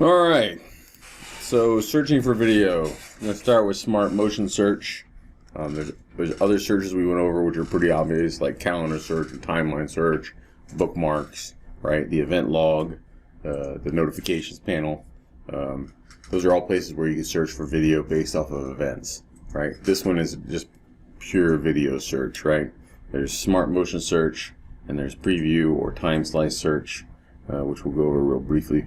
Alright, so searching for video. I'm going to start with Smart Motion Search. There's other searches we went over which are pretty obvious, like calendar search and timeline search, bookmarks, right? The event log, the notifications panel. Those are all places where you can search for video based off of events, right? This one is just pure video search, right? There's Smart Motion Search, and there's Preview or Time Slice Search, which we'll go over real briefly.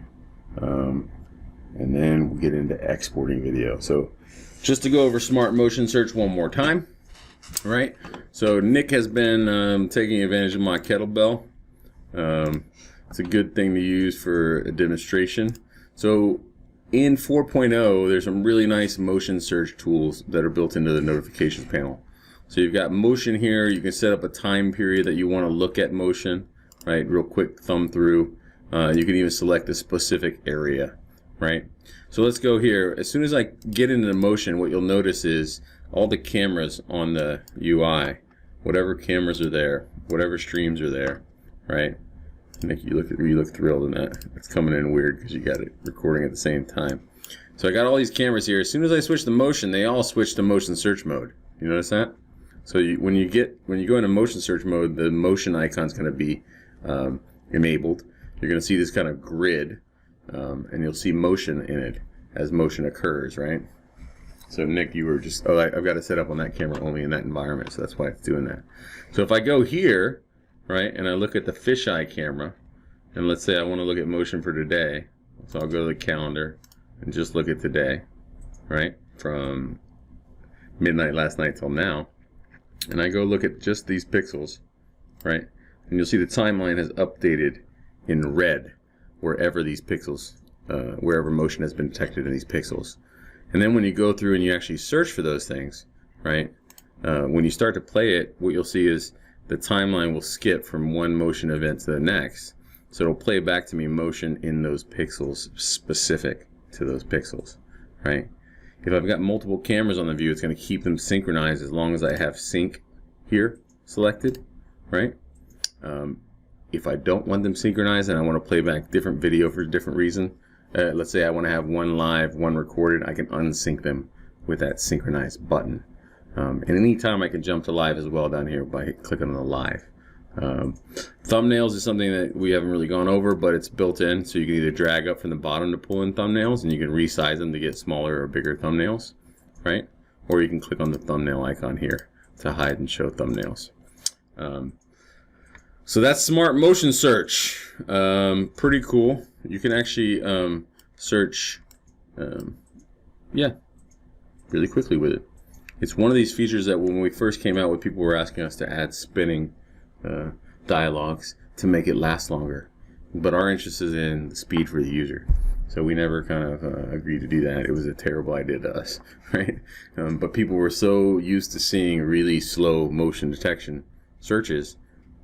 And then we'll get into exporting video. So just to go over Smart Motion Search one more time, right? So Nick has been taking advantage of my kettlebell. It's a good thing to use for a demonstration. So in 4.0, there's some really nice motion search tools that are built into the notifications panel. So you've got motion here. You can set up a time period that you want to look at motion, right? Real quick thumb through. You can even select a specific area, right? So let's go here. As soon as I get into the motion, what you'll notice is all the cameras on the UI, whatever cameras are there, whatever streams are there, right? Nick, you look thrilled in that. It's coming in weird because you got it recording at the same time. So I got all these cameras here. As soon as I switch the motion, they all switch to motion search mode. You notice that? So when you go into motion search mode, the motion icon is going to be enabled. You're going to see this kind of grid, and you'll see motion in it as motion occurs, right? So Nick, you were just, I've got it set up on that camera only in that environment, so that's why it's doing that. So if I go here, right, and I look at the fisheye camera, and let's say I want to look at motion for today, so I'll go to the calendar and just look at today, right, from midnight last night till now, and I go look at just these pixels, right, and you'll see the timeline has updated in red wherever these pixels, wherever motion has been detected in these pixels. And then when you go through and you actually search for those things, right, when you start to play it, what you'll see is the timeline will skip from one motion event to the next. So it'll play back to me motion in those pixels specific to those pixels, right? If I've got multiple cameras on the view, it's going to keep them synchronized as long as I have sync here selected, right? If I don't want them synchronized and I want to play back different video for a different reason, let's say I want to have one live, one recorded, I can unsync them with that synchronized button. And anytime I can jump to live as well down here by clicking on the live. Thumbnails is something that we haven't really gone over, but it's built in, so you can either drag up from the bottom to pull in thumbnails, and you can resize them to get smaller or bigger thumbnails, right? Or you can click on the thumbnail icon here to hide and show thumbnails. So that's Smart Motion Search. Pretty cool. You can actually search, yeah, really quickly with it. It's one of these features that when we first came out with, people were asking us to add spinning dialogues to make it last longer. But our interest is in the speed for the user. So we never kind of agreed to do that. It was a terrible idea to us, right? But people were so used to seeing really slow motion detection searches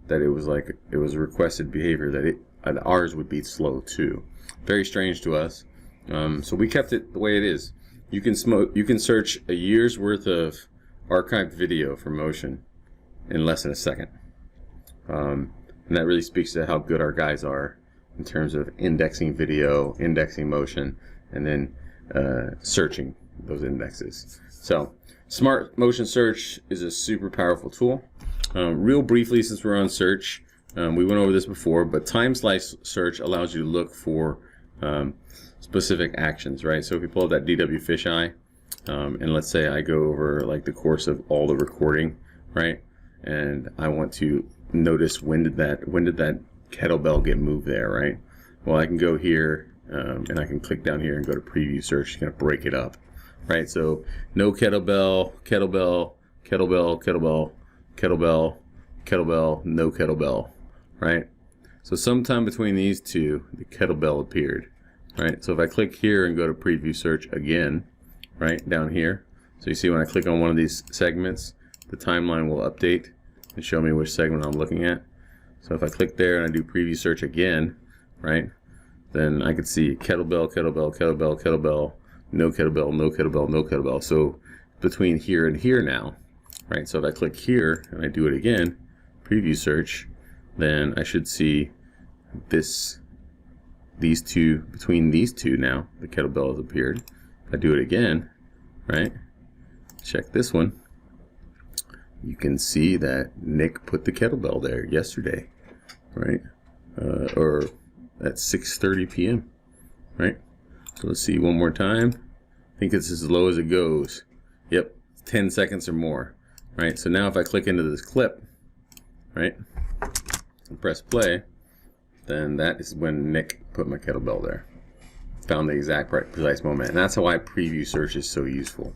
that it was like, it was a requested behavior that ours would be slow too. Very strange to us. So we kept it the way it is. You can search a year's worth of archived video for motion in less than a second. And that really speaks to how good our guys are in terms of indexing video, indexing motion, and then searching those indexes. So Smart Motion Search is a super powerful tool. Real briefly, since we're on search, we went over this before, but Time Slice Search allows you to look for specific actions, right? So if you pull up that DW fisheye, and let's say I go over like the course of all the recording, right? And I want to notice when did that kettlebell get moved there, right? Well, I can go here and I can click down here and go to Preview Search. It's going to break it up, right? So no kettlebell, kettlebell, kettlebell, kettlebell, kettlebell, kettlebell, no kettlebell, right? So sometime between these two, the kettlebell appeared, right? So if I click here and go to Preview Search again, right, down here, so you see when I click on one of these segments, the timeline will update and show me which segment I'm looking at. So if I click there and I do Preview Search again, right, then I could see kettlebell, kettlebell, kettlebell, kettlebell, no kettlebell, no kettlebell, no kettlebell. So between here and here now, right? So if I click here and I do it again, Preview Search, then I should see this these two, between these two now, the kettlebell has appeared. If I do it again, right? Check this one. You can see that Nick put the kettlebell there yesterday, right? Or at 6:30 p.m., right? So let's see one more time. I think it's as low as it goes. Yep, 10 seconds or more, right? So now if I click into this clip, right, and press play, then that is when Nick put my kettlebell there. Found the exact precise moment. And that's why preview search is so useful,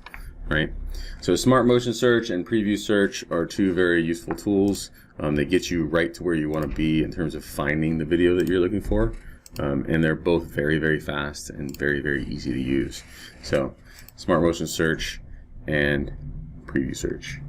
right? So smart motion search and preview search are two very useful tools. They get you right to where you want to be in terms of finding the video that you're looking for. And they're both very, very fast and very, very easy to use. So smart motion search and preview search.